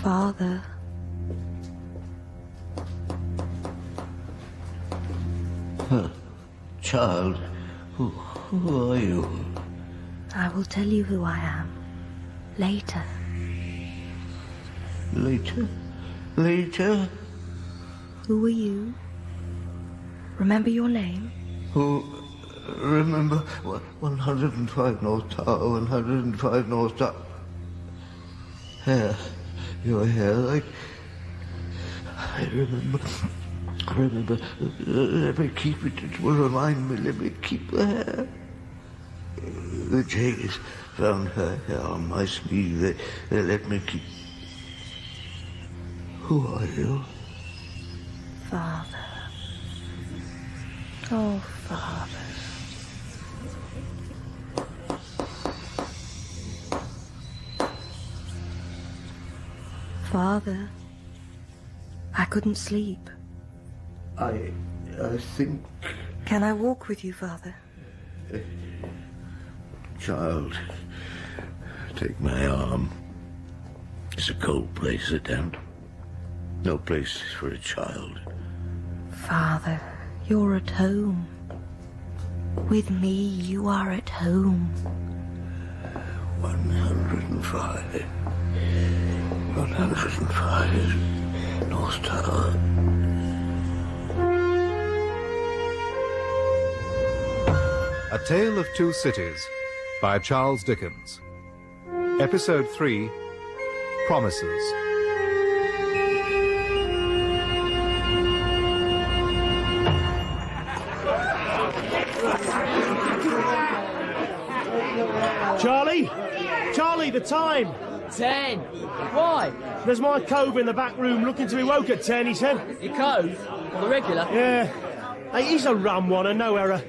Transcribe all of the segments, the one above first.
Father. Child, who are you? I will tell you who I am. Later. Later? Later? Who are you? Remember your name? Who? Remember? 105 North Tower, 105 North Tower. Hair. Your hair, like... I remember. Let me keep it. It will remind me. Let me keep the hair. The jailers found her hair on my sleeve. They let me keep... Who are you? Father. Oh, Father. Father, I couldn't sleep. I think... Can I walk with you, Father? Child, take my arm. It's a cold place, sit down. No place for a child. Father, you're at home. With me, you are at home. 105. 105 North Tower. A Tale of Two Cities by Charles Dickens. Episode 3, Promises. Charlie? Charlie, the time! 10. Why? There's my cove in the back room looking to be woke at 10, he said. Your cove? Or the regular? Yeah. Hey, he's a rum one and no error.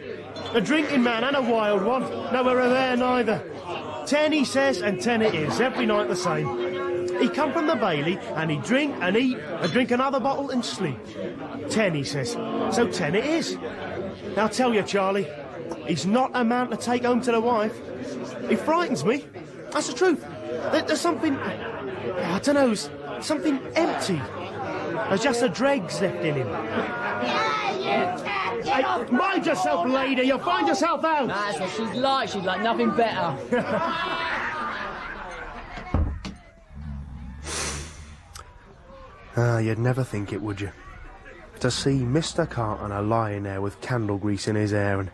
A drinking man and a wild one. No error there neither. 10, he says, and 10 it is. Every night the same. He come from the Bailey and he'd drink and eat and drink another bottle and sleep. 10, he says. So 10 it is. Now tell you, Charlie, he's not a man to take home to the wife. He frightens me. That's the truth. There's something... I don't know, something empty. There's just the dregs left in him. Hey, mind yourself, lady. You'll find yourself out. That's what she's like. She's like nothing better. You'd never think it, would you? To see Mr. Carter lying there with candle grease in his hair and...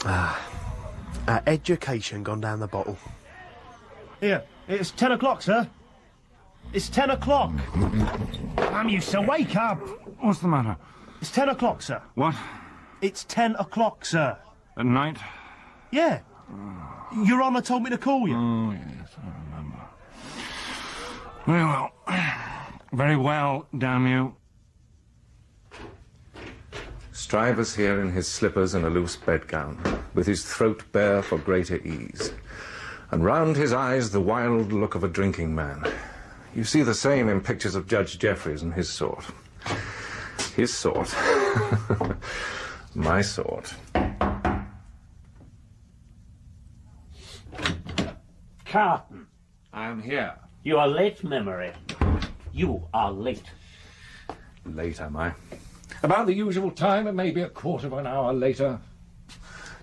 our education gone down the bottle. Here, it's 10 o'clock, sir. It's 10 o'clock. I'm used to wake up. What's the matter? It's 10 o'clock, sir. What? It's 10 o'clock, sir. At night? Yeah. Your Honour told me to call you. Oh, yes, I remember. Very well. Very well, damn you. Stryver's here in his slippers and a loose bedgown, with his throat bare for greater ease, and round his eyes the wild look of a drinking man. You see the same in pictures of Judge Jeffreys and his sort. His sort. My sort. Carton. I am here. You are late, Memory. You are late. Late, am I? About the usual time, and maybe a quarter of an hour later.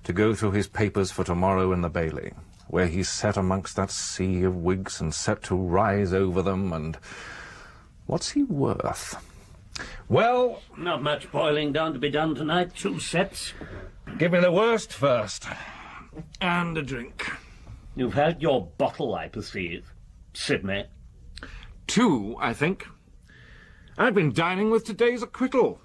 To go through his papers for tomorrow in the Bailey, where he's set amongst that sea of Whigs and set to rise over them, and... what's he worth? Well... Not much boiling down to be done tonight. 2 sets. Give me the worst first. And a drink. You've had your bottle, I perceive. Sydney. 2, I think. I've been dining with today's acquittal.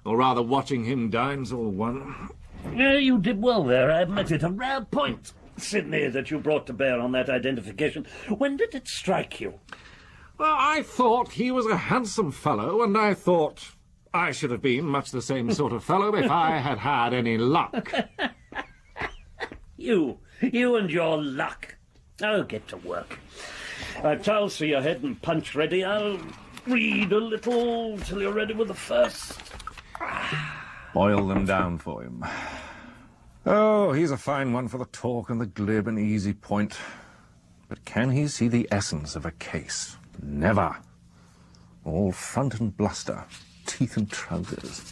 Or rather, watching him dine's all one. Yeah, you did well there, I admit it. A rare point, Sydney, that you brought to bear on that identification. When did it strike you? Well, I thought he was a handsome fellow, and I thought I should have been much the same sort of fellow if I had had any luck. You and your luck. Oh, get to work. Towels for your head and punch ready. I'll read a little till you're ready with the first. Boil them down for him. Oh, he's a fine one for the talk and the glib and easy point. But can he see the essence of a case? Never. All front and bluster, teeth and trousers.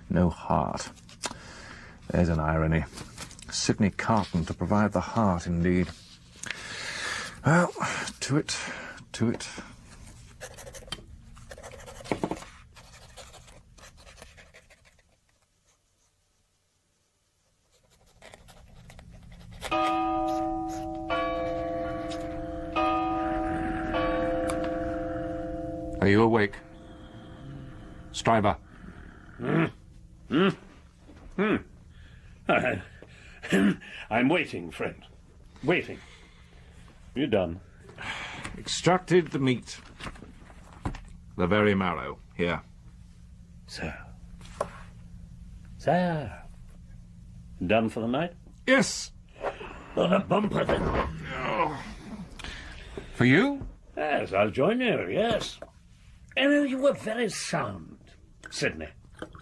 No heart. There's an irony. Sidney Carton to provide the heart, indeed. Well, to it, to it. Are you awake? Stryver? I'm waiting, friend. Waiting. You done? Extracted the meat. The very marrow. Here. Sir. Sir. Done for the night? Yes. On a bumper, then. For you? Yes, I'll join you, yes. And you were very sound, Sidney.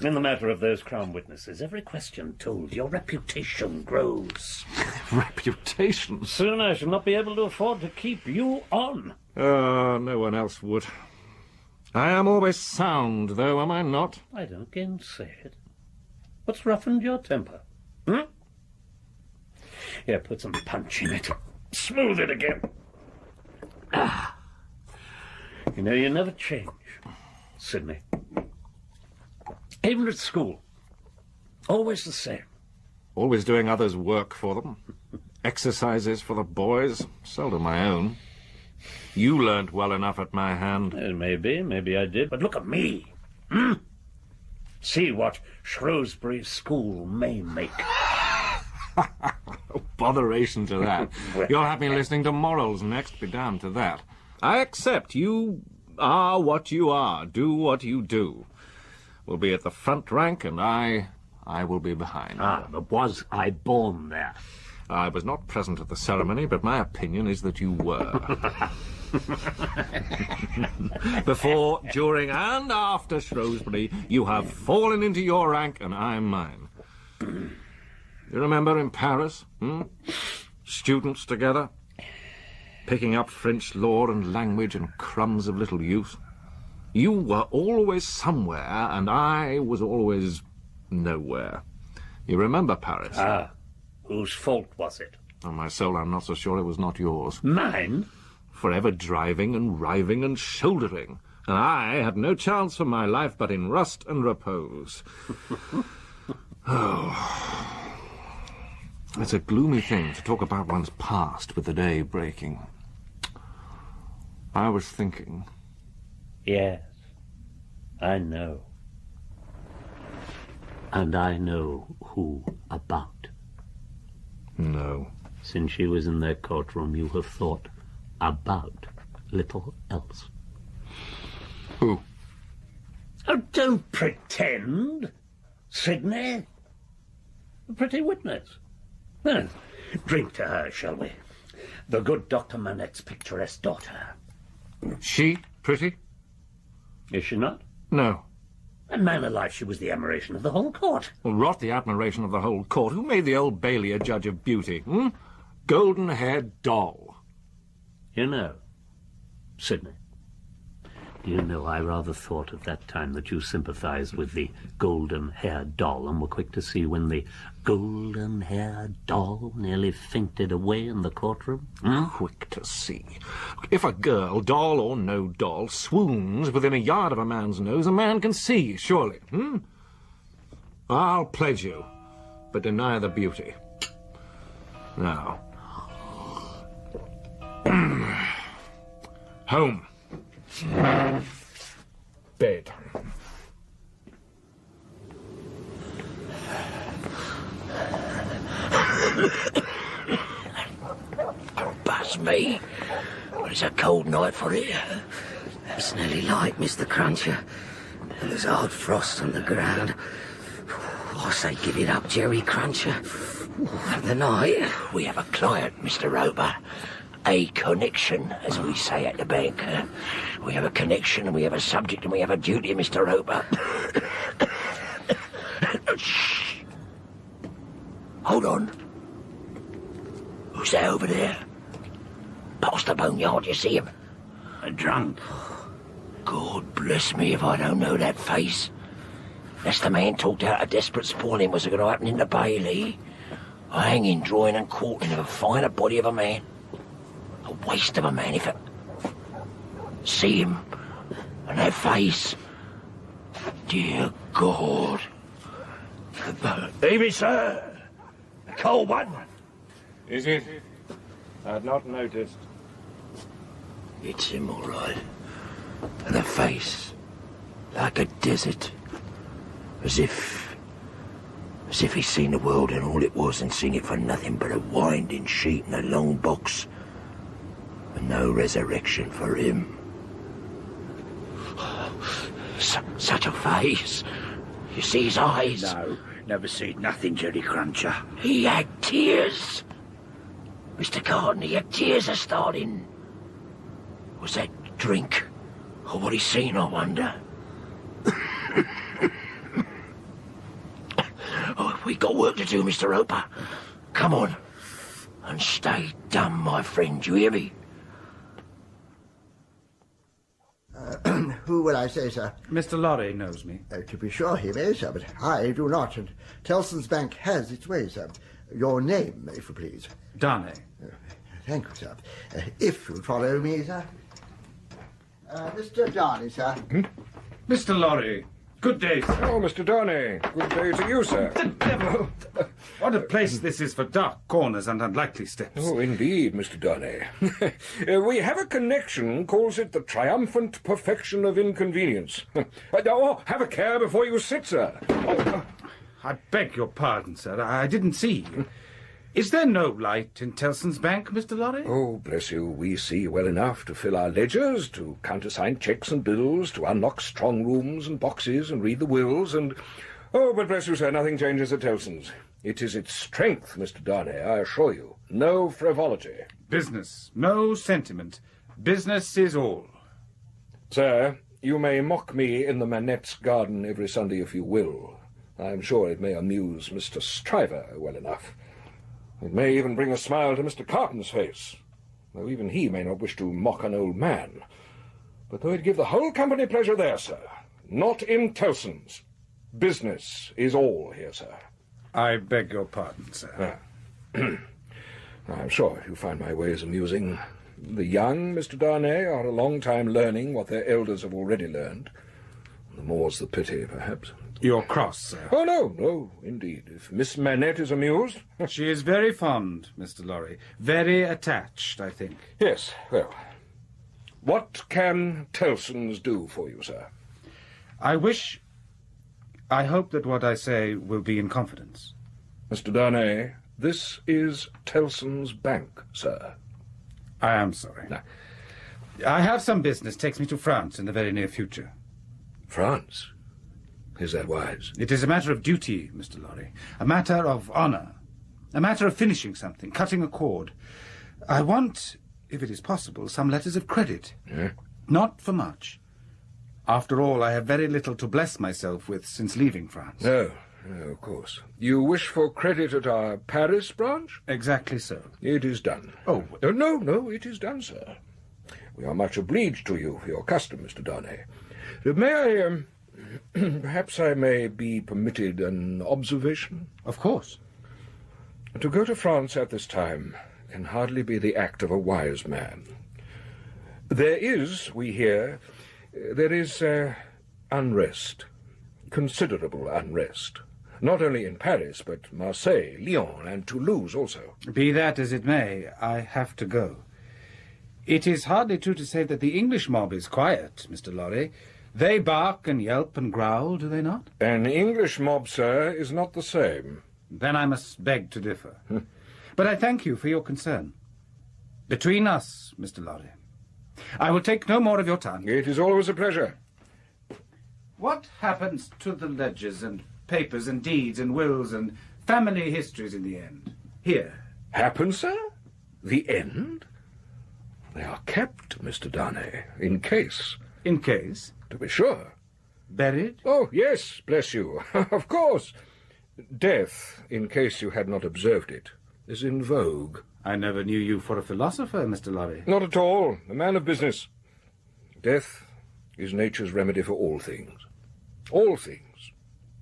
In the matter of those Crown witnesses, every question told, your reputation grows. Reputation? Soon I shall not be able to afford to keep you on. No one else would. I am always sound, though, am I not? I don't gainsay it. What's roughened your temper? Here, put some punch in it. Smooth it again. You know, you never change, Sidney. Even at school. Always the same. Always doing others' work for them. Exercises for the boys, seldom my own. You learnt well enough at my hand. Maybe I did. But look at me. See what Shrewsbury School may make. Botheration to that. You'll have me listening to morals next, be damned to that. I accept you are what you are, do what you do. We'll be at the front rank, and I will be behind. But was I born there? I was not present at the ceremony, but my opinion is that you were. Before, during, and after Shrewsbury, you have fallen into your rank, and I'm mine. You remember in Paris? Students together, picking up French lore and language and crumbs of little use. You were always somewhere, and I was always nowhere. You remember Paris? Whose fault was it? On my soul, I'm not so sure it was not yours. Mine? Forever driving and riving and shouldering. And I had no chance for my life but in rust and repose. It's a gloomy thing to talk about one's past with the day breaking. I was thinking... Yes, I know. And I know who about. No. Since she was in that courtroom, you have thought about little else. Who? Oh, don't pretend, Sidney. A pretty witness. Well, drink to her, shall we? The good Dr. Manette's picturesque daughter. She pretty? Is she not? No. And man alive, she was the admiration of the whole court. Well, rot the admiration of the whole court. Who made the Old Bailey a judge of beauty? Golden-haired doll. You know, Sidney, you know, I rather thought at that time that you sympathized with the golden-haired doll and were quick to see when the golden-haired doll nearly fainted away in the courtroom. Quick to see. If a girl, doll or no doll, swoons within a yard of a man's nose, a man can see, surely. I'll pledge you, but deny the beauty. Now. Home. Bed. Buzz me. Well, it's a cold night for here. It's nearly light, Mr. Cruncher. And there's hard frost on the ground. I say give it up, Jerry Cruncher. For the night, we have a client, Mr. Roper. A connection, as we say at the bank. We have a connection, and we have a subject, and we have a duty, Mr. Roper. Shh. Hold on. Who's that over there? Past the boneyard, you see him? Drunk? God bless me if I don't know that face. That's the man talked out a desperate spoiling was going to happen in the Bailey. A hanging, drawing and quartering of a finer body of a man. A waste of a man if it... See him, and that face. Dear God. Evening, sir. A cold one. Is it? I'd not noticed. It's him, all right. And a face, like a desert. As if he'd seen the world and all it was and seen it for nothing but a winding sheet and a long box. And no resurrection for him. Such a face. You see his eyes? No, never seen nothing, Jerry Cruncher. He had tears. Mr. Carden, he had tears a-starting. Was that drink? Or what he's seen, I wonder? Oh, we got work to do, Mr. Roper. Come on. And stay dumb, my friend, you hear me? Who will I say, sir? Mr. Lorry knows me. To be sure he may, sir, but I do not, and Tellson's Bank has its ways, sir. Your name, if you please. Darnay. Thank you, sir. If you'll follow me, sir. Mr. Darnay, sir. Mr. Lorry, good day, sir. Oh, Mr. Darnay, good day to you, sir. The devil! What a place this is for dark corners and unlikely steps. Oh, indeed, Mr. Darnay. We have a connection calls it the triumphant perfection of inconvenience. Oh, have a care before you sit, sir. I beg your pardon, sir. I didn't see you. Is there no light in Tellson's Bank, Mr. Lorry? Oh, bless you, we see well enough to fill our ledgers, to countersign cheques and bills, to unlock strong rooms and boxes and read the wills and... Oh, but bless you, sir, nothing changes at Tellson's. It is its strength, Mr. Darnay, I assure you. No frivolity. Business, no sentiment. Business is all. Sir, you may mock me in the Manette's garden every Sunday if you will. I am sure it may amuse Mr. Stryver well enough. It may even bring a smile to Mr. Carton's face, though even he may not wish to mock an old man. But though it give the whole company pleasure there, sir, not in Tellson's. Business is all here, sir. I beg your pardon, sir. I'm sure you find my ways amusing. The young, Mr. Darnay, are a long time learning what their elders have already learned. The more's the pity, perhaps. You're cross, sir. Oh, no, indeed. If Miss Manette is amused... She is very fond, Mr. Lorry. Very attached, I think. Yes, well. What can Tellson's do for you, sir? I hope that what I say will be in confidence. Mr. Darnay, this is Tellson's Bank, sir. I am sorry. No. I have some business takes me to France in the very near future. France? Is that wise? It is a matter of duty, Mr. Lorry. A matter of honour. A matter of finishing something, cutting a cord. I want, if it is possible, some letters of credit. Yeah? Not for much. After all, I have very little to bless myself with since leaving France. No, of course. You wish for credit at our Paris branch? Exactly so. It is done. Oh. No, it is done, sir. We are much obliged to you for your custom, Mr. Darnay. May I, perhaps I may be permitted an observation? Of course. To go to France at this time can hardly be the act of a wise man. There is, we hear, unrest, considerable unrest, not only in Paris, but Marseille, Lyon, and Toulouse also. Be that as it may, I have to go. It is hardly true to say that the English mob is quiet, Mr. Lorry. They bark and yelp and growl, do they not? An English mob, sir, is not the same. Then I must beg to differ. But I thank you for your concern. Between us, Mr. Lorry, I will take no more of your time. It is always a pleasure. What happens to the ledgers and papers and deeds and wills and family histories in the end? Here. Happens, sir? The end? They are kept, Mr. Darnay, in case. In case? To be sure. Buried? Oh, yes, bless you. Of course. Death, in case you had not observed it, is in vogue. I never knew you for a philosopher, Mr. Lorry. Not at all. A man of business. Death is nature's remedy for all things. All things.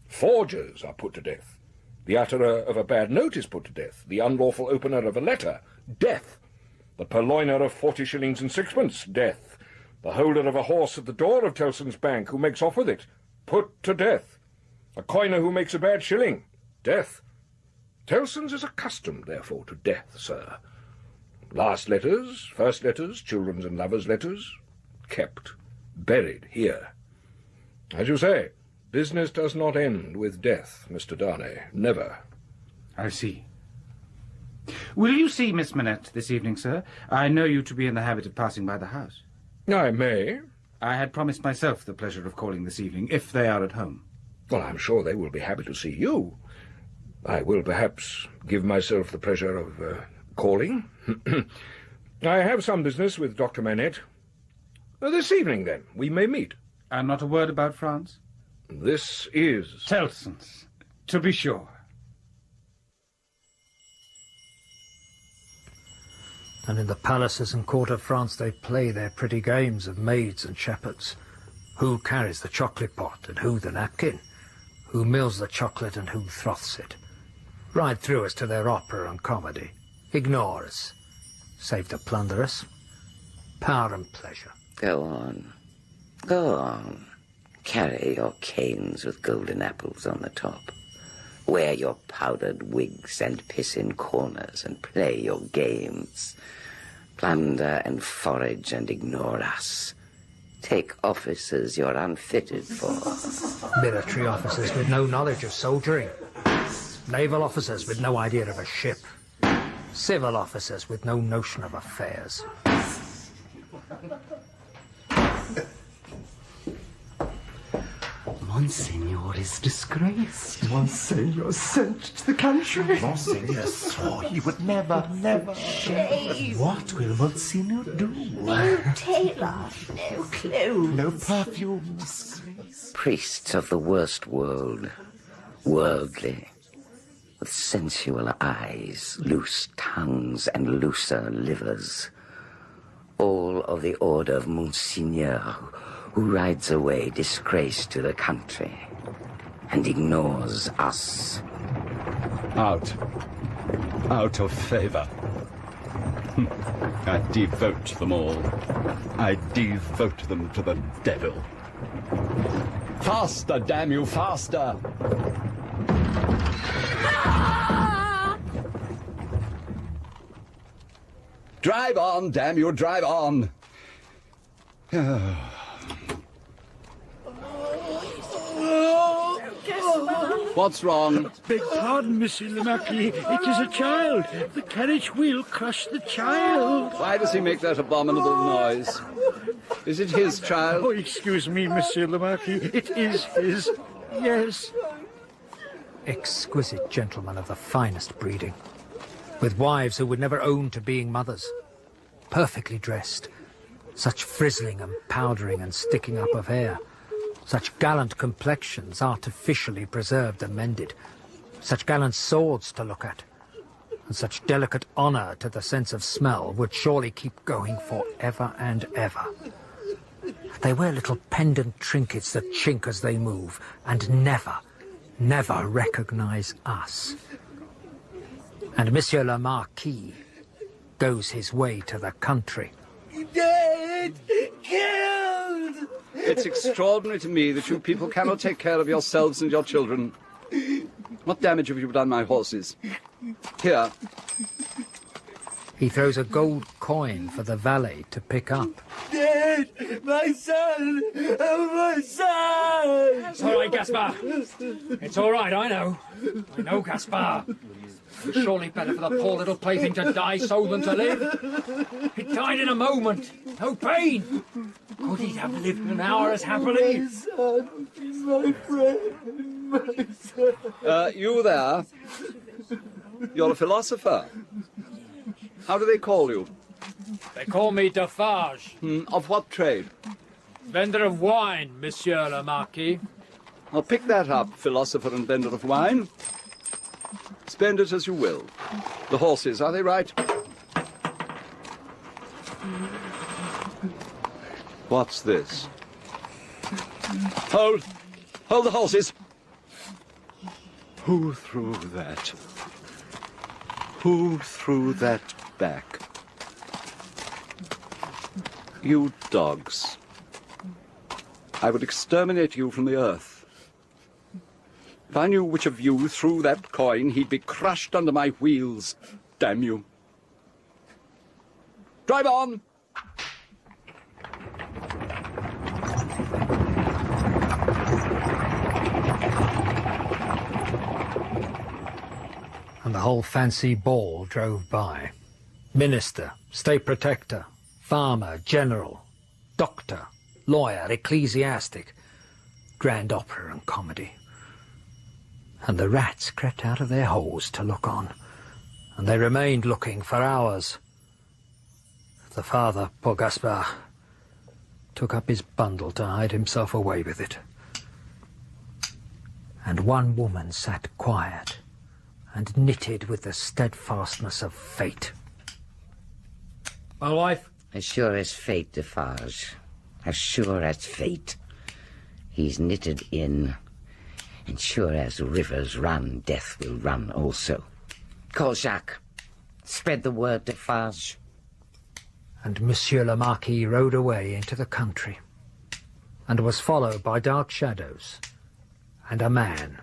Forgers are put to death. The utterer of a bad note is put to death. The unlawful opener of a letter, death. The purloiner of 40 shillings and sixpence, death. The holder of a horse at the door of Tellson's Bank who makes off with it, put to death. A coiner who makes a bad shilling, death. Tellson's is accustomed, therefore, to death, sir. Last letters, first letters, children's and lovers' letters, kept, buried here. As you say, business does not end with death, Mr. Darnay. Never. I see. Will you see Miss Manette this evening, sir? I know you to be in the habit of passing by the house. I may. I had promised myself the pleasure of calling this evening, if they are at home. Well, I'm sure they will be happy to see you. I will perhaps give myself the pleasure of calling. I have some business with Dr. Manette. This evening, then, we may meet. And not a word about France? This is... Tellson's, to be sure. And in the palaces and court of France they play their pretty games of maids and shepherds. Who carries the chocolate pot and who the napkin? Who mills the chocolate and who froths it? Ride through us to their opera and comedy. Ignore us, save to plunder us. Power and pleasure. Go on. Go on. Carry your canes with golden apples on the top. Wear your powdered wigs and piss in corners and play your games. Plunder and forage and ignore us. Take offices you're unfitted for. Military officers with no knowledge of soldiering. Naval officers with no idea of a ship. Civil officers with no notion of affairs. Monseigneur is disgraced. Monseigneur sent to the country. Monseigneur swore he would never shave. What will Monseigneur do? No tailor, no clothes. No perfumes. Priests of the worst world. Worldly. With sensual eyes, loose tongues, and looser livers. All of the order of Monseigneur, who rides away disgraced to the country and ignores us. Out of favor. I devote them all. I devote them to the devil. Faster, damn you, faster! Drive on, damn you, drive on! What's wrong? Beg pardon, Monsieur le Marquis. It is a child. The carriage wheel crushed the child. Why does he make that abominable noise? Is it his child? Oh, excuse me, Monsieur le Marquis. It is his. Yes. Exquisite gentlemen of the finest breeding, with wives who would never own to being mothers, perfectly dressed, such frizzling and powdering and sticking up of hair, such gallant complexions artificially preserved and mended, such gallant swords to look at, and such delicate honour to the sense of smell would surely keep going for ever and ever. They wear little pendant trinkets that chink as they move, and never recognise us. And Monsieur le Marquis goes his way to the country. Dead! Killed! It's extraordinary to me that you people cannot take care of yourselves and your children. What damage have you done my horses? Here. He throws a gold coin for the valet to pick up. Dead! My son! Oh, my son! It's all right, Gaspard. It's all right, I know. I know, Gaspard. It's surely better for the poor little plaything to die so than to live. It died in a moment. No pain. Could he have lived an hour as happily? My son! My friend! My son! You there? You're a philosopher. How do they call you? They call me Defarge. Of what trade? Vendor of wine, Monsieur le Marquis. I'll pick that up, philosopher and vendor of wine. Spend it as you will. The horses, are they right? What's this? Hold! Hold the horses! Who threw that? Who threw that back? You dogs. I would exterminate you from the earth. If I knew which of you threw that coin, he'd be crushed under my wheels. Damn you. Drive on! And the whole fancy ball drove by. Minister, state protector, farmer, general, doctor, lawyer, ecclesiastic, grand opera and comedy. And the rats crept out of their holes to look on, and they remained looking for hours. The father, poor Gaspard, took up his bundle to hide himself away with it. And one woman sat quiet and knitted with the steadfastness of fate. My wife? As sure as fate, Defarge. As sure as fate. He's knitted in, and sure as rivers run, death will run also. Call Jacques. Spread the word, Defarge. And Monsieur le Marquis rode away into the country, and was followed by dark shadows, and a man,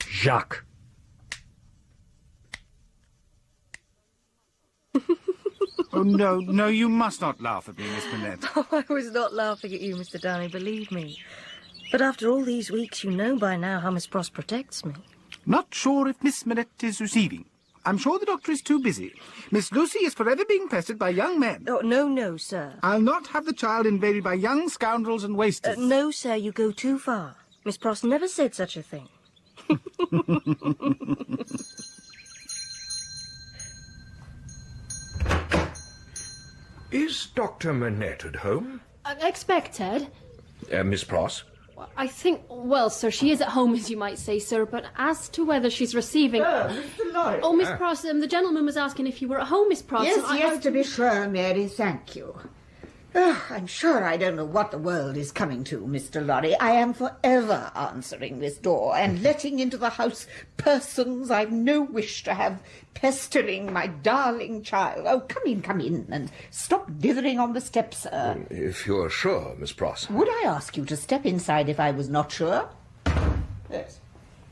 Jacques. Oh, no, no, you must not laugh at me, Miss Manette. Oh, I was not laughing at you, Mr. Downey, believe me. But after all these weeks, you know by now how Miss Pross protects me. Not sure if Miss Manette is receiving. I'm sure the doctor is too busy. Miss Lucie is forever being pestered by young men. Oh, no, no, sir. I'll not have the child invaded by young scoundrels and wasters. No, sir, you go too far. Miss Pross never said such a thing. Is Dr. Manette at home? Expected. Miss Pross? I think, well, sir, she is at home, as you might say, sir, but as to whether she's receiving... Mr. Lloyd. Oh, Miss Pross, the gentleman was asking if you were at home, Miss Pross. Yes, and yes, to be sure, Mary, thank you. I'm sure I don't know what the world is coming to, Mr. Lorry. I am forever answering this door and letting into the house persons I've no wish to have pestering my darling child. Oh, come in, and stop dithering on the steps, sir. If you're sure, Miss Pross. Would I ask you to step inside if I was not sure? Yes.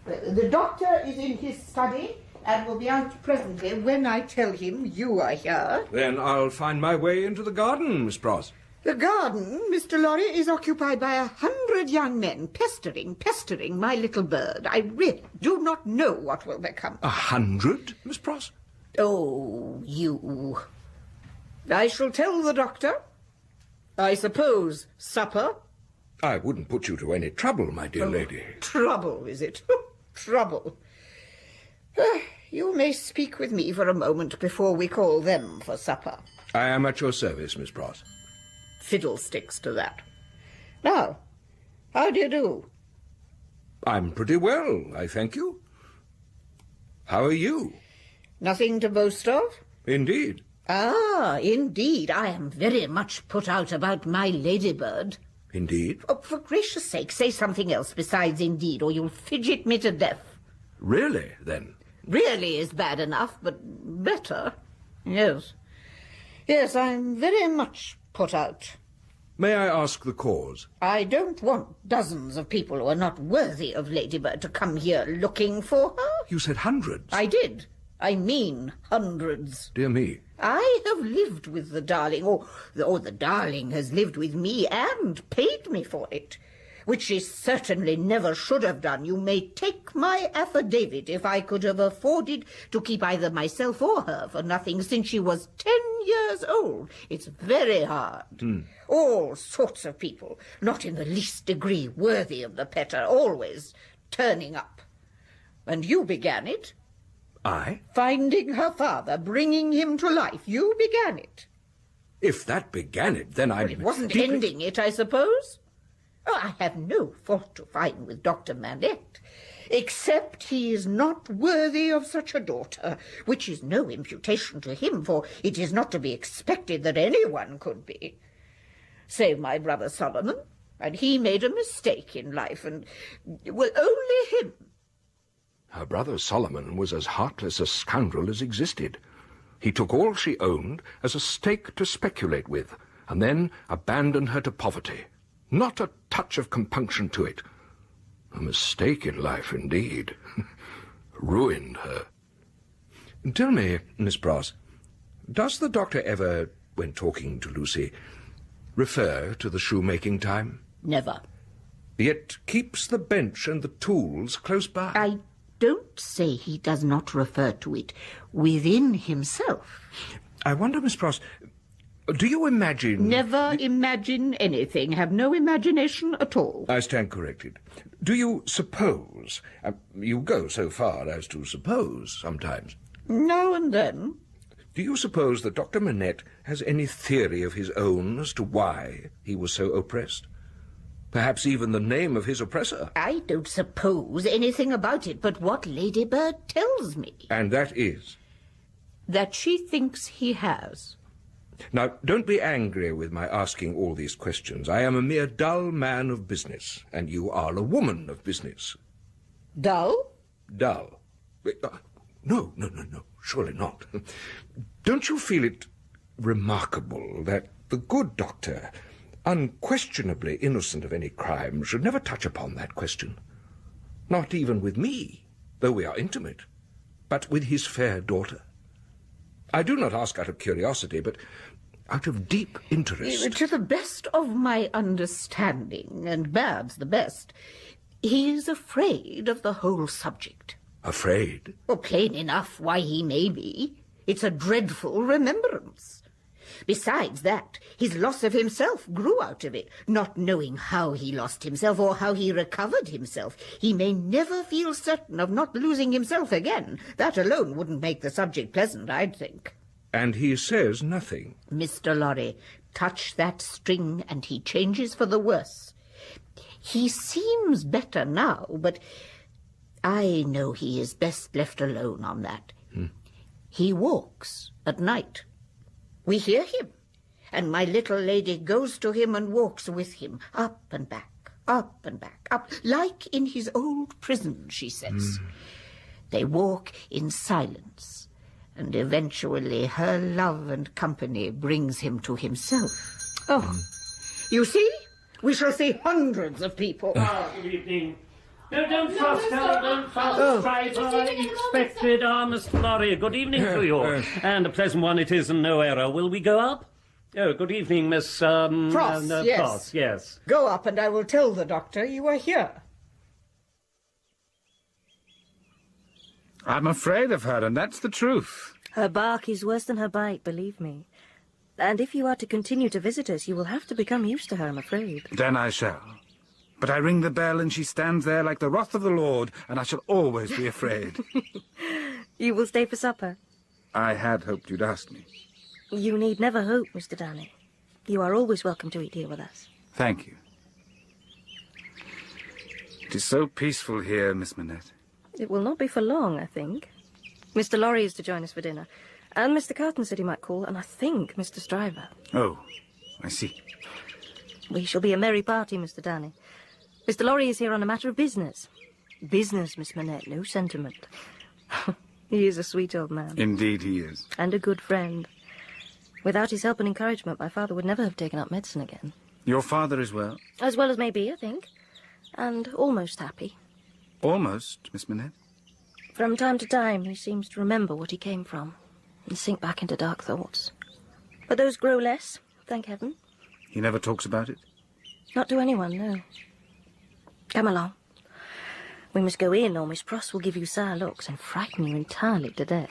The doctor is in his study and will be out presently when I tell him you are here. Then I'll find my way into the garden, Miss Pross. The garden, Mr. Lorry, is occupied by 100 young men, pestering my little bird. I really do not know what will become. 100, Miss Pross? Oh, you. I shall tell the doctor. I suppose supper? I wouldn't put you to any trouble, my dear lady. Trouble, is it? Trouble. You may speak with me for a moment before we call them for supper. I am at your service, Miss Pross. Fiddlesticks to that. Now, how do you do? I'm pretty well, I thank you. How are you? Nothing to boast of? Indeed. Ah, indeed. I am very much put out about my ladybird. Indeed? Oh, for gracious sake, say something else besides indeed, or you'll fidget me to death. Really, then? Really is bad enough, but better. Yes. Yes, I'm very much put out. May I ask the cause? I don't want dozens of people who are not worthy of Ladybird to come here looking for her. You said hundreds. I did. I mean hundreds. Dear me. I have lived with the darling, or the darling has lived with me and paid me for it, which she certainly never should have done. You may take my affidavit if I could have afforded to keep either myself or her for nothing since she was 10 years old. It's very hard. All sorts of people, not in the least degree worthy of the pet, are always turning up. And you began it. I? Finding her father, bringing him to life. You began it. If that began it, then Well, it wasn't ending it, I suppose. Oh, I have no fault to find with Dr. Manette, except he is not worthy of such a daughter, which is no imputation to him, for it is not to be expected that anyone could be. save my brother Solomon, and he made a mistake in life, and, well, only him. Her brother Solomon was as heartless a scoundrel as existed. He took all she owned as a stake to speculate with, and then abandoned her to poverty. Not a touch of compunction to it. A mistake in life, indeed. Ruined her. Tell me, Miss Pross, does the doctor ever, when talking to Lucie, refer to the shoemaking time? Never. Yet keeps the bench and the tools close by. I don't say he does not refer to it within himself. I wonder, Miss Pross, do you imagine... Never imagine anything. Have no imagination at all. I stand corrected. Do you suppose... you go so far as to suppose sometimes. Now and then. Do you suppose that Dr. Manette has any theory of his own as to why he was so oppressed? Perhaps even the name of his oppressor? I don't suppose anything about it, but what Lady Bird tells me. And that is? That she thinks he has. Now, don't be angry with my asking all these questions. I am a mere dull man of business, and you are a woman of business. Dull? Dull. No, surely not. Don't you feel it remarkable that the good doctor, unquestionably innocent of any crime, should never touch upon that question? Not even with me, though we are intimate, but with his fair daughter. I do not ask out of curiosity, but out of deep interest. To the best of my understanding, and Bab's the best, he is afraid of the whole subject. Afraid? Well, plain enough why he may be. It's a dreadful remembrance. Besides that, his loss of himself grew out of it, not knowing how he lost himself or how he recovered himself. He may never feel certain of not losing himself again. That alone wouldn't make the subject pleasant, I'd think. And he says nothing. Mr. Lorry, touch that string and he changes for the worse. He seems better now, but I know he is best left alone on that. He walks at night. We hear him, and my little lady goes to him and walks with him, up and back, up, like in his old prison, she says. They walk in silence, and eventually her love and company brings him to himself. Oh, you see? We shall see hundreds of people. Good evening. No, don't fuss, don't fuss. Right, I expected, Mr. Lorry. Good evening to you. And a pleasant one it is, and no error. Will we go up? Oh, good evening, Miss, Pross, yes. Pross, yes. Go up and I will tell the doctor you are here. I'm afraid of her, and that's the truth. Her bark is worse than her bite, believe me. And if you are to continue to visit us, you will have to become used to her, I'm afraid. Then I shall. But I ring the bell and she stands there like the wrath of the Lord, and I shall always be afraid. You will stay for supper? I had hoped you'd ask me. You need never hope, Mr. Darnay. You are always welcome to eat here with us. Thank you. It is so peaceful here, Miss Manette. It will not be for long, I think. Mr. Lorry is to join us for dinner. And Mr. Carton said he might call, and I think Mr. Stryver. Oh, I see. We shall be a merry party, Mr. Darnay. Mr. Lorry is here on a matter of business. Business, Miss Manette, no sentiment. He is a sweet old man. Indeed he is. And a good friend. Without his help and encouragement, my father would never have taken up medicine again. Your father as well? As well as may be, I think. And almost happy. Almost, Miss Manette? From time to time, he seems to remember what he came from and sink back into dark thoughts. But those grow less, thank heaven. He never talks about it? Not to anyone, no. Come along. We must go in, or Miss Pross will give you sour looks and frighten you entirely to death.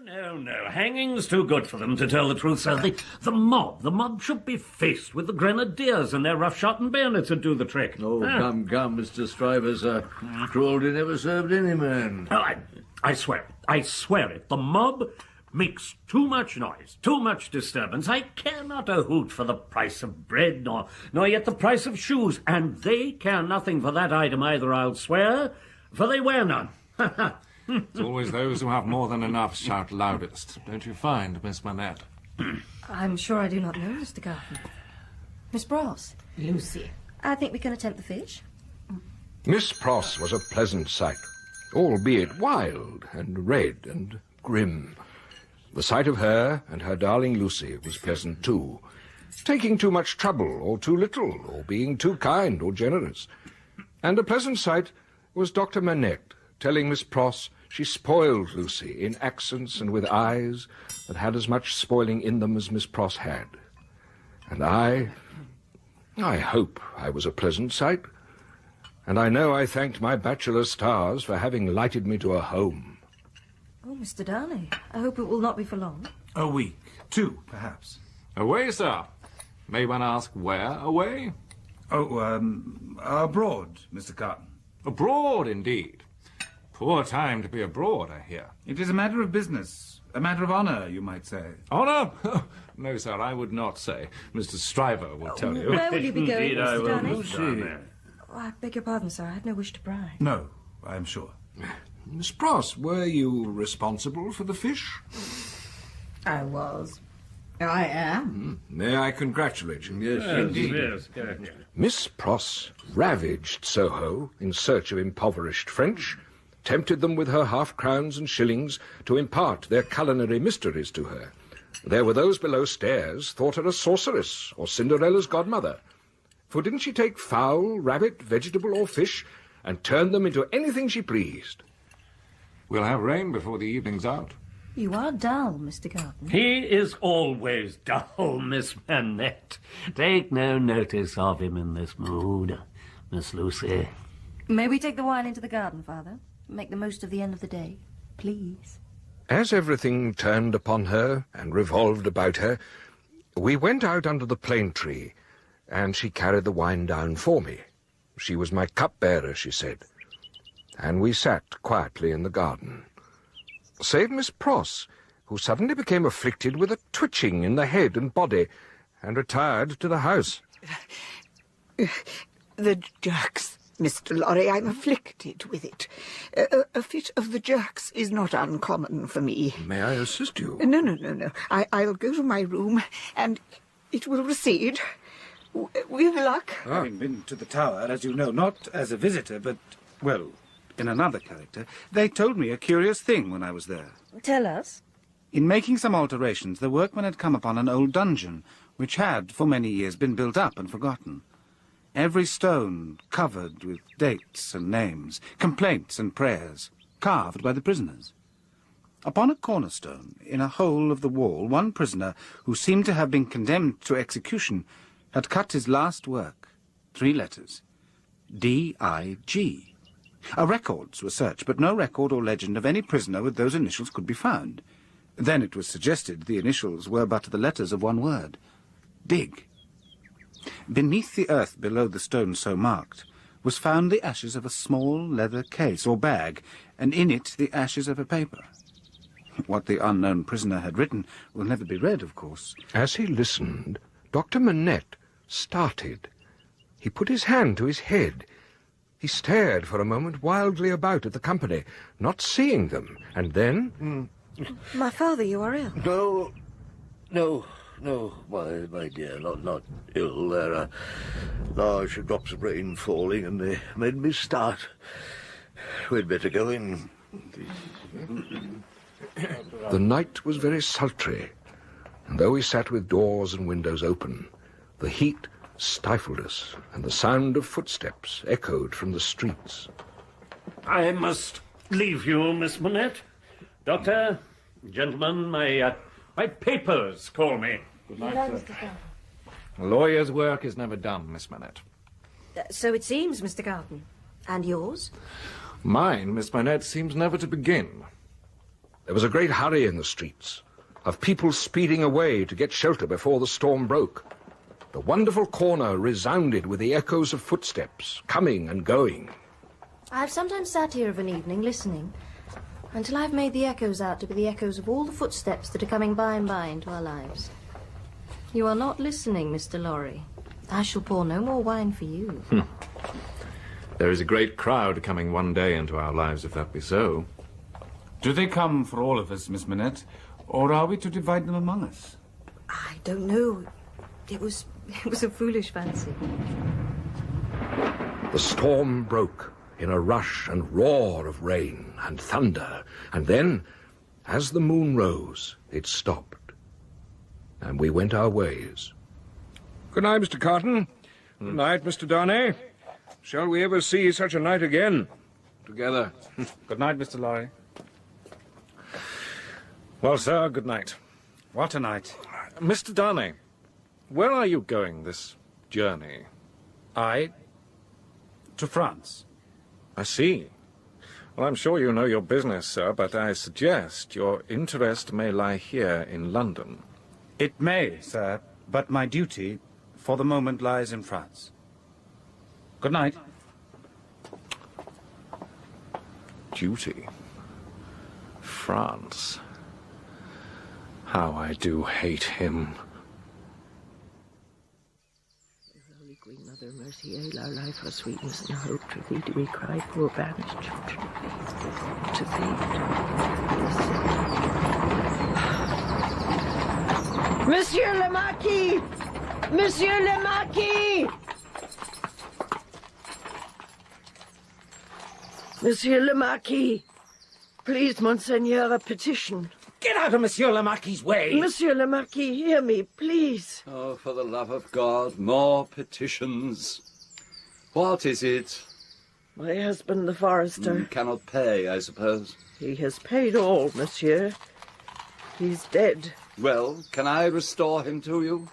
No. Hanging's too good for them, to tell the truth, sir. The mob should be faced with the grenadiers and their rough-shot and bayonets that do the trick. Oh, come, Mr. Stryver, sir. Cruelty never served any man. Oh, I swear it. The mob makes too much noise, too much disturbance. I care not a hoot for the price of bread, nor yet the price of shoes, and they care nothing for that item either, I'll swear, for they wear none. It's always those who have more than enough shout loudest, don't you find, Miss Manette? I'm sure I do not know, Mr. Garden. Miss Pross. Lucie. I think we can attempt the fish. Miss Pross was a pleasant sight, albeit wild and red and grim. The sight of her and her darling Lucie was pleasant too, taking too much trouble or too little, or being too kind or generous. And a pleasant sight was Dr. Manette telling Miss Pross she spoiled Lucie in accents and with eyes that had as much spoiling in them as Miss Pross had. And I hope I was a pleasant sight, and I know I thanked my bachelor stars for having lighted me to a home. Oh, Mr. Darnay, I hope it will not be for long. A week. 2, perhaps. Away, sir. May one ask where away? Oh, abroad, Mr. Carton. Abroad, indeed. Poor time to be abroad, I hear. It is a matter of business. A matter of honour, you might say. Honour? No, sir, I would not say. Mr. Stryver will tell you. Where will you be going, Indeed, I Mr. will, Darnay? Lucie. Oh, I beg your pardon, sir. I had no wish to pry. No, I am sure. Miss Pross, were you responsible for the fish? I was. I am. May I congratulate you? Yes, indeed. Yes. Miss Pross ravaged Soho in search of impoverished French, tempted them with her half-crowns and shillings to impart their culinary mysteries to her. There were those below stairs thought her a sorceress or Cinderella's godmother. For didn't she take fowl, rabbit, vegetable or fish and turn them into anything she pleased? We'll have rain before the evening's out. You are dull, Mr. Garden. He is always dull, Miss Manette. Take no notice of him in this mood, Miss Lucie. May we take the wine into the garden, Father? Make the most of the end of the day, please. As everything turned upon her and revolved about her, we went out under the plane tree, and she carried the wine down for me. She was my cup-bearer, she said. And we sat quietly in the garden. Save Miss Pross, who suddenly became afflicted with a twitching in the head and body, and retired to the house. The jerks, Mr. Lorry. I'm afflicted with it. A fit of the jerks is not uncommon for me. May I assist you? No. I'll go to my room, and it will recede. With luck. Having been to the tower, as you know, not as a visitor, but, well, in another character, they told me a curious thing when I was there. Tell us. In making some alterations, the workmen had come upon an old dungeon, which had, for many years, been built up and forgotten. Every stone covered with dates and names, complaints and prayers, carved by the prisoners. Upon a cornerstone, in a hole of the wall, one prisoner, who seemed to have been condemned to execution, had cut his last work, 3 letters, D-I-G. Records were searched, but no record or legend of any prisoner with those initials could be found. Then it was suggested the initials were but the letters of one word, dig. Beneath the earth below the stone so marked was found the ashes of a small leather case or bag, and in it the ashes of a paper. What the unknown prisoner had written will never be read, of course. As he listened, Dr. Manette started. He put his hand to his head. He stared for a moment wildly about at the company, not seeing them, and then... My father, you are ill. No, my dear, not ill. There are large drops of rain falling, and they made me start. We'd better go in. The night was very sultry, and though we sat with doors and windows open, the heat stifled us, and the sound of footsteps echoed from the streets. I must leave you, Miss Manette. Doctor, gentlemen, my papers call me. Good night, sir. A lawyer's work is never done, Miss Manette. So it seems, Mr. Garden. And yours? Mine, Miss Manette, seems never to begin. There was a great hurry in the streets, of people speeding away to get shelter before the storm broke. The wonderful corner resounded with the echoes of footsteps, coming and going. I've sometimes sat here of an evening, listening, until I've made the echoes out to be the echoes of all the footsteps that are coming by and by into our lives. You are not listening, Mr. Lorry. I shall pour no more wine for you. There is a great crowd coming one day into our lives, if that be so. Do they come for all of us, Miss Manette, or are we to divide them among us? I don't know. It was a foolish fancy. The storm broke in a rush and roar of rain and thunder, and then, as the moon rose, it stopped, and we went our ways. Good night, Mr. Carton. Good night, Mr. Darnay. Shall we ever see such a night again, together? Good night, Mr. Lorry. Well, sir, good night. What a night. Mr. Darnay, where are you going this journey? To France. I see. Well, I'm sure you know your business, sir, but I suggest your interest may lie here in London. It may, sir, but my duty, for the moment, lies in France. Good night. Duty? France. How I do hate him. Holy Queen Mother, mercy, hail our life, our sweetness and hope. To thee do we cry, poor banished children of faith. To thee. Monsieur le Marquis! Monsieur le Marquis! Monsieur le Marquis, please, Monseigneur, a petition. Get out of Monsieur le Marquis's way! Monsieur le Marquis, hear me, please. Oh, for the love of God, more petitions. What is it? My husband, the forester. Cannot pay, I suppose. He has paid all, monsieur. He's dead. Well, can I restore him to you?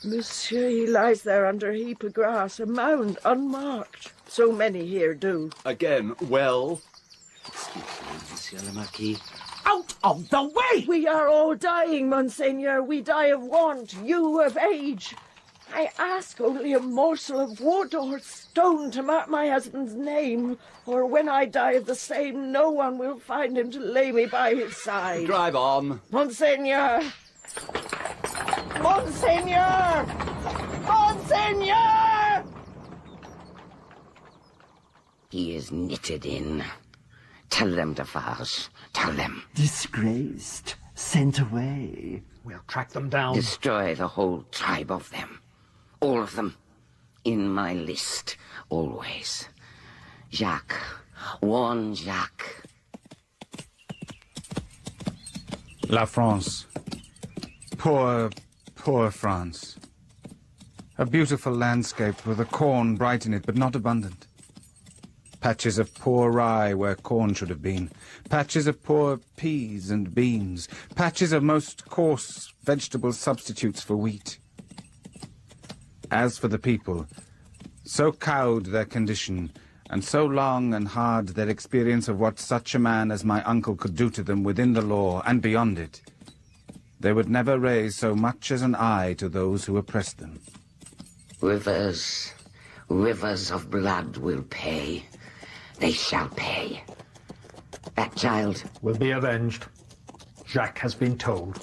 Monsieur, he lies there under a heap of grass, a mound, unmarked. So many here do. Again, well? Excuse me, Monsieur le Marquis. Out of the way! We are all dying, Monseigneur. We die of want, you of age. I ask only a morsel of wood or stone to mark my husband's name, or when I die of the same, no one will find him to lay me by his side. Drive on. Monseigneur! Monseigneur! Monseigneur! He is knitted in. Tell them, Defarge. Tell them. Disgraced. Sent away. We'll track them down. Destroy the whole tribe of them. All of them. In my list. Always. Jacques. Warn Jacques. La France. Poor, poor France. A beautiful landscape with the corn bright in it, but not abundant. Patches of poor rye where corn should have been. Patches of poor peas and beans. Patches of most coarse vegetable substitutes for wheat. As for the people, so cowed their condition, and so long and hard their experience of what such a man as my uncle could do to them within the law and beyond it, they would never raise so much as an eye to those who oppressed them. Rivers, rivers of blood will pay. They shall pay. That child will be avenged. Jacques has been told.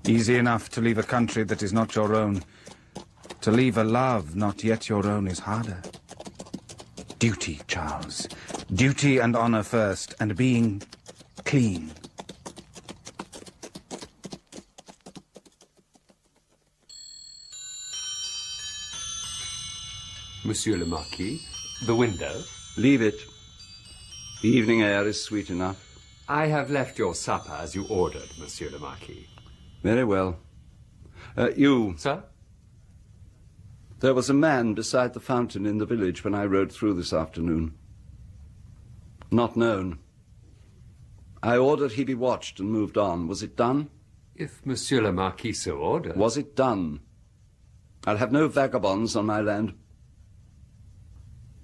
Easy enough to leave a country that is not your own. To leave a love not yet your own is harder. Duty, Charles. Duty and honor first, and being clean. Monsieur le Marquis, the window. Leave it. The evening air is sweet enough. I have left your supper as you ordered, Monsieur le Marquis. Very well. You... Sir? There was a man beside the fountain in the village when I rode through this afternoon. Not known. I ordered he be watched and moved on. Was it done? If Monsieur le Marquis so ordered. Was it done? I'll have no vagabonds on my land.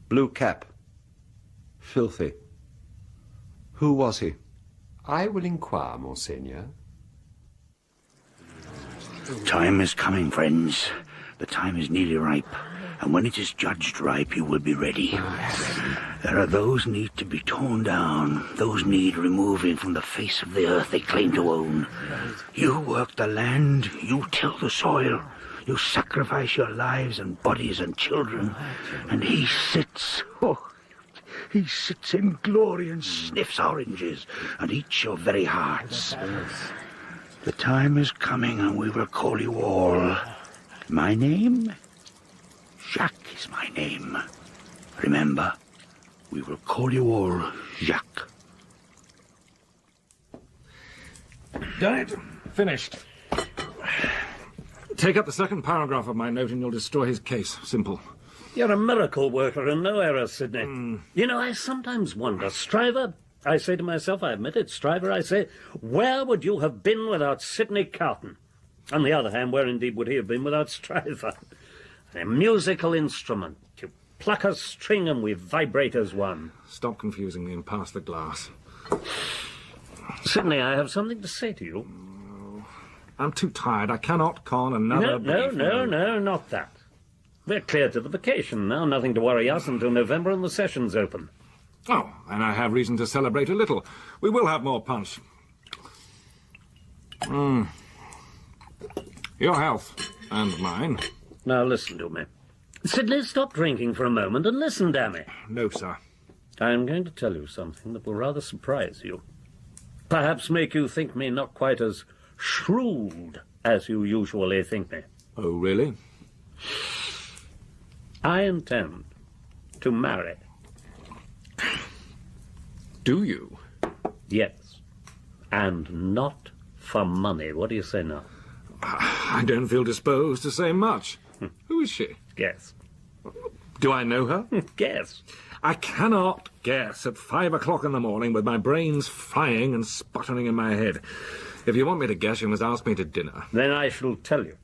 Blue cap. Filthy. Who was he? I will inquire, Monseigneur. Time is coming, friends. The time is nearly ripe, and when it is judged ripe, you will be ready. There are those need to be torn down, those need removing from the face of the earth they claim to own. You work the land, you till the soil, you sacrifice your lives and bodies and children, and he sits, he sits in glory and sniffs oranges and eats your very hearts. The time is coming and we will call you all. My name? Jacques is my name. Remember, we will call you all Jacques. Done it. Finished. Take up the second paragraph of my note and you'll destroy his case. Simple. You're a miracle worker and no error, Sidney. You know, I sometimes wonder, Stryver, I say to myself, I admit it, Stryver, I say, where would you have been without Sidney Carton? On the other hand, where indeed would he have been without Stryver? A musical instrument. You pluck a string and we vibrate as one. Stop confusing me and pass the glass. Sidney, I have something to say to you. I'm too tired. I cannot con another... No, not that. We're clear to the vacation now. Nothing to worry us until November and the session's open. Oh, and I have reason to celebrate a little. We will have more punch. Your health and mine. Now listen to me. Sidney, stop drinking for a moment and listen, damn it. No, sir. I'm going to tell you something that will rather surprise you. Perhaps make you think me not quite as shrewd as you usually think me. Oh, really? I intend to marry. Do you? Yes. And not for money. What do you say now? I don't feel disposed to say much. Who is she? Guess. Do I know her? Guess. I cannot guess at 5 o'clock in the morning with my brains frying and sputtering in my head. If you want me to guess, you must ask me to dinner. Then I shall tell you.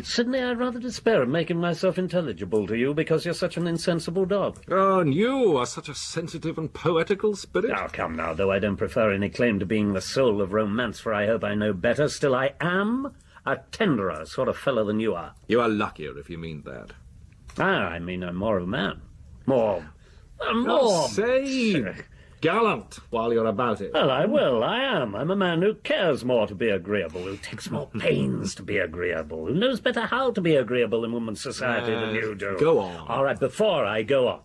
Sidney, I rather despair of making myself intelligible to you because you're such an insensible dog. Oh, and you are such a sensitive and poetical spirit. Now, come now, though I don't prefer any claim to being the soul of romance, for I hope I know better, still I am a tenderer sort of fellow than you are. You are luckier, if you mean that. I mean I'm more of a man. More... Say gallant while you're about it. Well, I will. I am. I'm a man who cares more to be agreeable, who takes more pains to be agreeable, who knows better how to be agreeable in women's society than you do. Go on. All right, before I go on,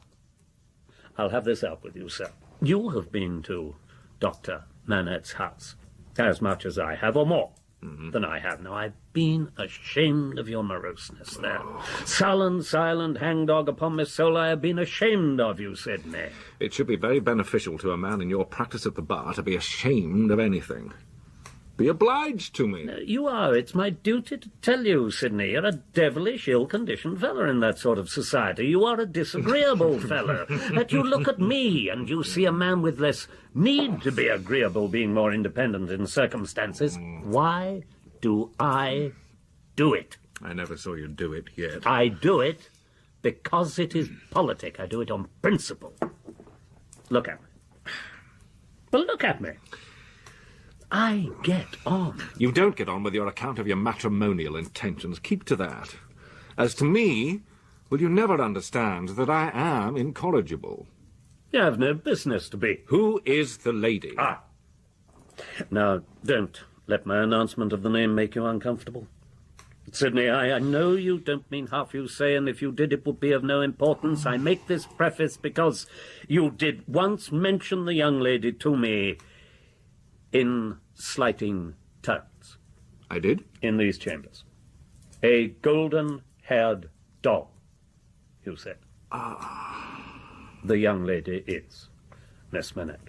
I'll have this out with you, sir. You have been to Dr. Manette's house as much as I have, or more than I have. Now, I've been ashamed of your moroseness there. Sullen, silent hangdog upon my soul, I have been ashamed of you, Sidney. It should be very beneficial to a man in your practice at the bar to be ashamed of anything. Be obliged to me. You are. It's my duty to tell you, Sidney. You're a devilish, ill-conditioned fellow in that sort of society. You are a disagreeable fellow. That you look at me and you see a man with less need to be agreeable, being more independent in circumstances. Why do I do it? I never saw you do it yet. I do it because it is politic. I do it on principle. Look at me. Well, look at me. I get on. You don't get on with your account of your matrimonial intentions. Keep to that. As to me, will you never understand that I am incorrigible? You have no business to be. Who is the lady? Now, don't let my announcement of the name make you uncomfortable. Sidney, I know you don't mean half you say, and if you did, it would be of no importance. I make this preface because you did once mention the young lady to me in slighting terms. I did? In these chambers. A golden-haired doll, you said. The young lady is Miss Manette.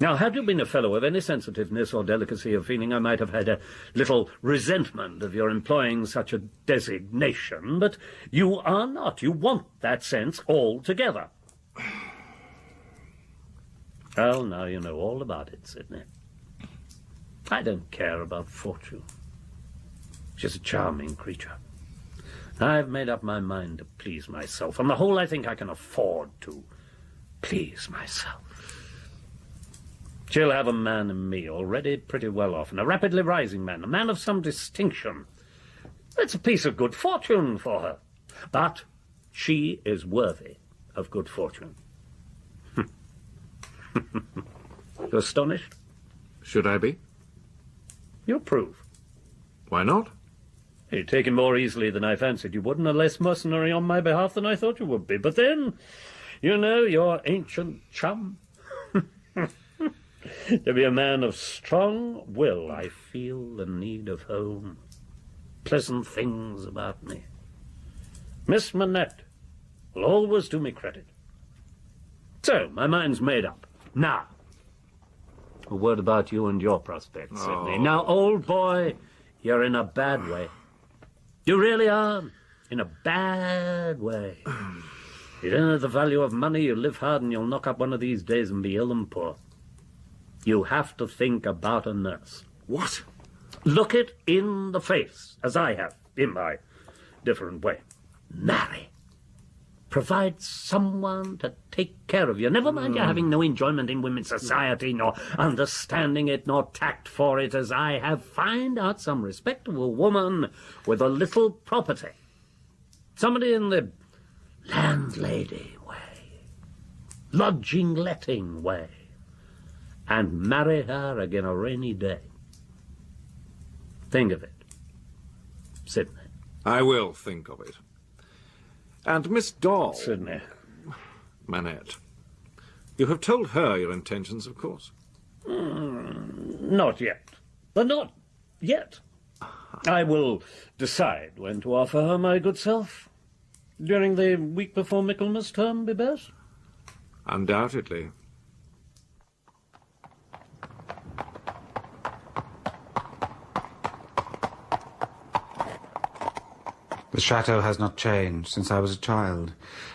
Now, had you been a fellow of any sensitiveness or delicacy of feeling, I might have had a little resentment of your employing such a designation, but you are not. You want that sense altogether. Well, now you know all about it, Sidney. I don't care about fortune. She's a charming creature. I've made up my mind to please myself. On the whole, I think I can afford to please myself. She'll have a man in me, already pretty well off, and a rapidly rising man, a man of some distinction. That's a piece of good fortune for her. But she is worthy of good fortune. You astonished? Should I be? You approve. Why not? You're taken more easily than I fancied you would, and are less mercenary on my behalf than I thought you would be. But then, you know, your ancient chum. To be a man of strong will, I feel the need of home. Pleasant things about me. Miss Manette will always do me credit. So, my mind's made up. Now, a word about you and your prospects, Sidney. Now, old boy, you're in a bad way. You really are. In a bad way. You don't know the value of money, you live hard, and you'll knock up one of these days and be ill and poor. You have to think about a nurse. What? Look it in the face, as I have, in my different way. Marry. Provide someone to take care of you. Never mind you having no enjoyment in women's society, nor understanding it, nor tact for it, as I have. Find out some respectable woman with a little property. Somebody in the landlady way, lodging-letting way, and marry her again a rainy day. Think of it, Sidney. I will think of it. And Miss Doll... Sidney. Manette. You have told her your intentions, of course? Not yet. Not yet. I will decide when to offer her my good self. During the week before Michaelmas term, be best? Undoubtedly. The chateau has not changed since I was a child,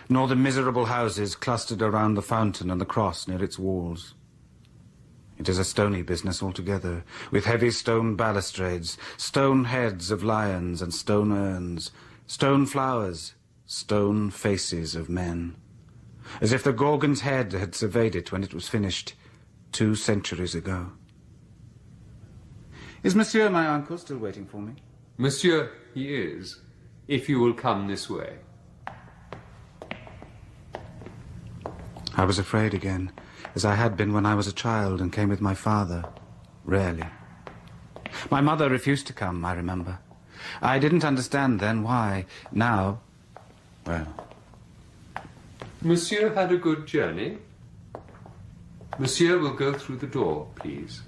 nor the miserable houses clustered around the fountain and the cross near its walls. It is a stony business altogether, with heavy stone balustrades, stone heads of lions and stone urns, stone flowers, stone faces of men, as if the Gorgon's head had surveyed it when it was finished 2 centuries ago. Is Monsieur, my uncle, still waiting for me? Monsieur, he is. If you will come this way. I was afraid again, as I had been when I was a child and came with my father. Rarely. My mother refused to come, I remember. I didn't understand then why. Now, well... Monsieur had a good journey. Monsieur will go through the door, please.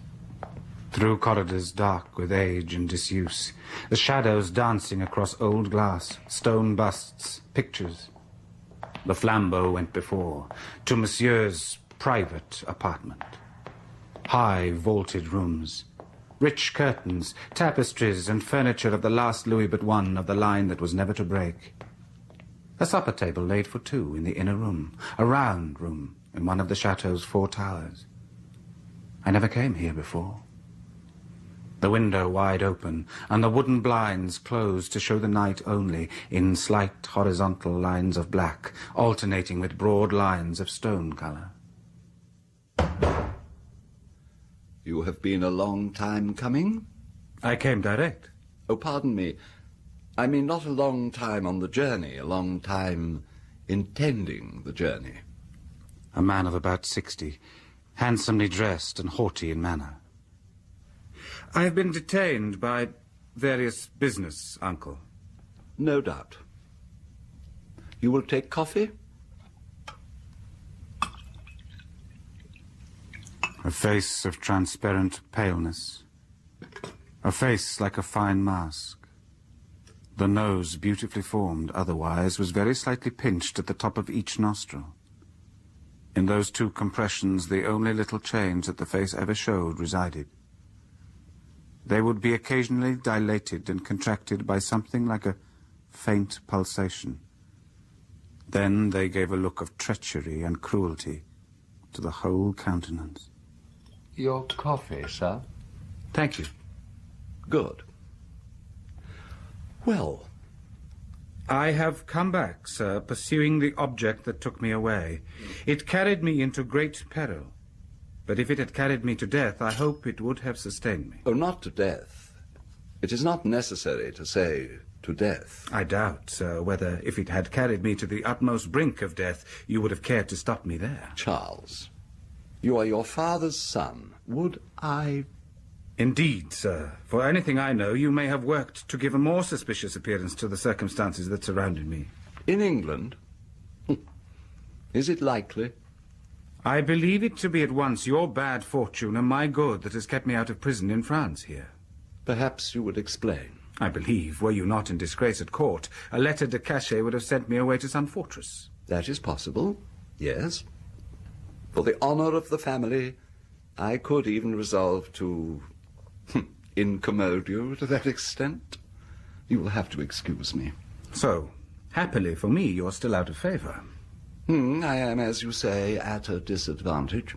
Through corridors dark with age and disuse, the shadows dancing across old glass, stone busts, pictures. The flambeau went before, to Monsieur's private apartment. High vaulted rooms, rich curtains, tapestries and furniture of the last Louis but one of the line that was never to break. A supper table laid for 2 in the inner room, a round room in one of the chateau's 4 towers. I never came here before. The window wide open, and the wooden blinds closed to show the night only, in slight horizontal lines of black, alternating with broad lines of stone colour. You have been a long time coming? I came direct. Oh, pardon me. I mean not a long time on the journey, a long time intending the journey. A man of about 60, handsomely dressed and haughty in manner. I have been detained by various business, uncle. No doubt. You will take coffee? A face of transparent paleness. A face like a fine mask. The nose, beautifully formed otherwise, was very slightly pinched at the top of each nostril. In those 2 compressions, the only little change that the face ever showed resided. They would be occasionally dilated and contracted by something like a faint pulsation. Then they gave a look of treachery and cruelty to the whole countenance. Your coffee, sir? Thank you. Good. Well, I have come back, sir, pursuing the object that took me away. It carried me into great peril. But if it had carried me to death, I hope it would have sustained me. Oh, not to death. It is not necessary to say to death. I doubt, sir, whether if it had carried me to the utmost brink of death, you would have cared to stop me there. Charles, you are your father's son. Would I... Indeed, sir. For anything I know, you may have worked to give a more suspicious appearance to the circumstances that surrounded me. In England? Is it likely? I believe it to be at once your bad fortune and my good that has kept me out of prison in France here. Perhaps you would explain. I believe, were you not in disgrace at court, a letter de cachet would have sent me away to some fortress. That is possible, yes. For the honour of the family, I could even resolve to incommode you to that extent. You will have to excuse me. So, happily for me, you're still out of favour. I am, as you say, at a disadvantage.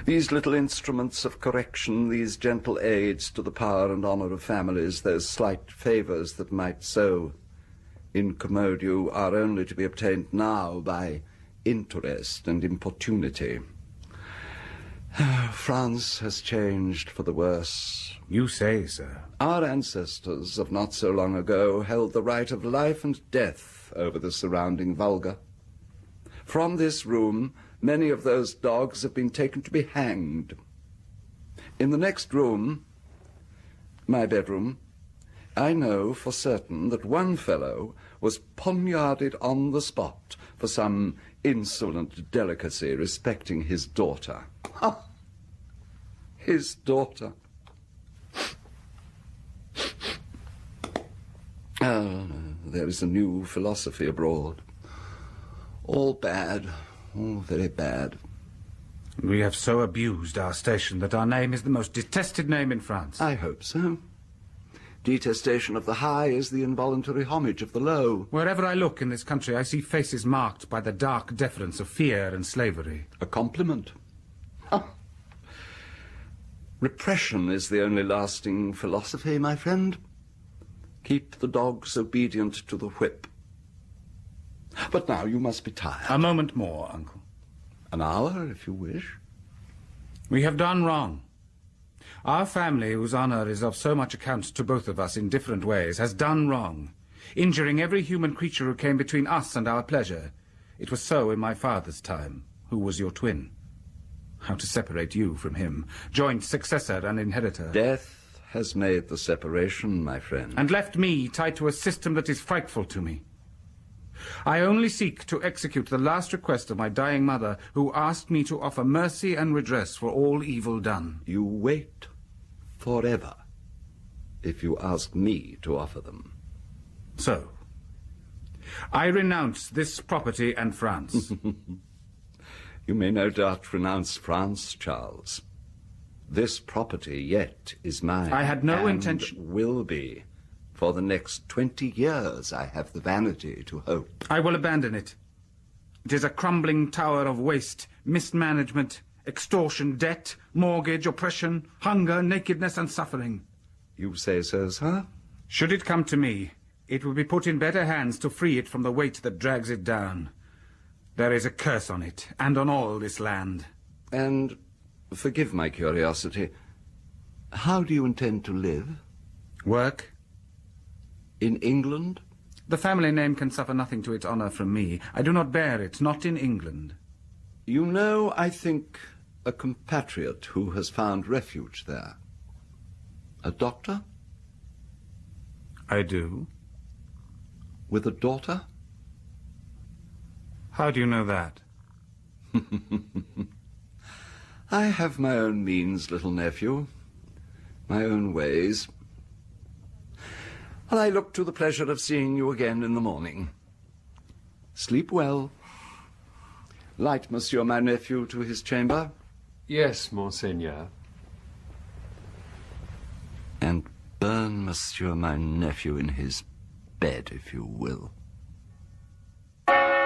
These little instruments of correction, these gentle aids to the power and honour of families, those slight favours that might so incommode you, are only to be obtained now by interest and importunity. France has changed for the worse. You say, sir. Our ancestors of not so long ago held the right of life and death over the surrounding vulgar. From this room, many of those dogs have been taken to be hanged. In the next room, my bedroom, I know for certain that one fellow was poniarded on the spot for some insolent delicacy respecting his daughter. Ah, his daughter. There is a new philosophy abroad. All bad, all very bad. We have so abused our station that our name is the most detested name in France. I hope so. Detestation of the high is the involuntary homage of the low. Wherever I look in this country, I see faces marked by the dark deference of fear and slavery. A compliment. Repression is the only lasting philosophy, my friend. Keep the dogs obedient to the whip. But now you must be tired. A moment more, Uncle. An hour, if you wish. We have done wrong. Our family, whose honour is of so much account to both of us in different ways, has done wrong, injuring every human creature who came between us and our pleasure. It was so in my father's time, who was your twin. How to separate you from him, joint successor and inheritor. Death has made the separation, my friend. And left me tied to a system that is frightful to me. I only seek to execute the last request of my dying mother, who asked me to offer mercy and redress for all evil done. You wait forever if you ask me to offer them. So, I renounce this property and France. You may no doubt renounce France, Charles. This property yet is mine. I had no and intention. Will be. For the next 20 years, I have the vanity to hope. I will abandon it. It is a crumbling tower of waste, mismanagement, extortion, debt, mortgage, oppression, hunger, nakedness, and suffering. You say so, sir? Should it come to me, it will be put in better hands to free it from the weight that drags it down. There is a curse on it, and on all this land. And, forgive my curiosity, how do you intend to live? Work. In England? The family name can suffer nothing to its honour from me. I do not bear it, not in England. You know, I think, a compatriot who has found refuge there. A doctor? I do. With a daughter? How do you know that? I have my own means, little nephew. My own ways. And I look to the pleasure of seeing you again in the morning. Sleep well. Light Monsieur, my nephew, to his chamber. Yes, Monseigneur. And burn Monsieur, my nephew, in his bed, if you will. Hail,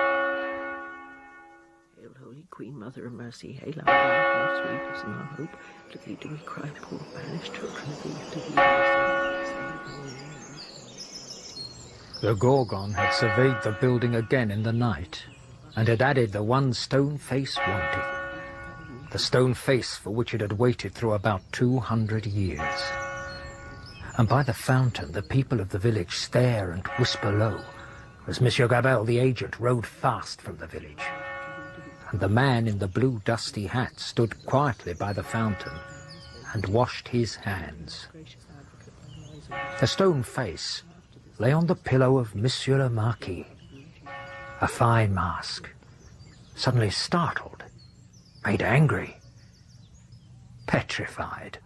Holy Queen, Mother of Mercy, hail our life, our sweetness, and our hope. To thee do we cry, poor banished children of Eve, to thee The Gorgon had surveyed the building again in the night, and had added the one stone face wanting. The stone face for which it had waited through about 200 years. And by the fountain the people of the village stare and whisper low, as Monsieur Gabelle the agent rode fast from the village. And the man in the blue dusty hat stood quietly by the fountain and washed his hands. The stone face lay on the pillow of Monsieur le Marquis, a fine mask, suddenly startled Made angry. Petrified.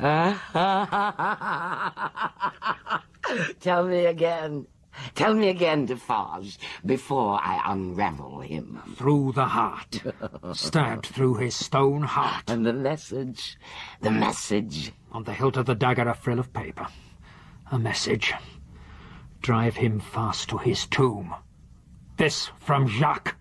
Tell me again. Tell me again, Defarge, before I unravel him. Through the heart. Stabbed through his stone heart. And the message? The message? On the hilt of the dagger, a frill of paper. A message. Drive him fast to his tomb. This from Jacques.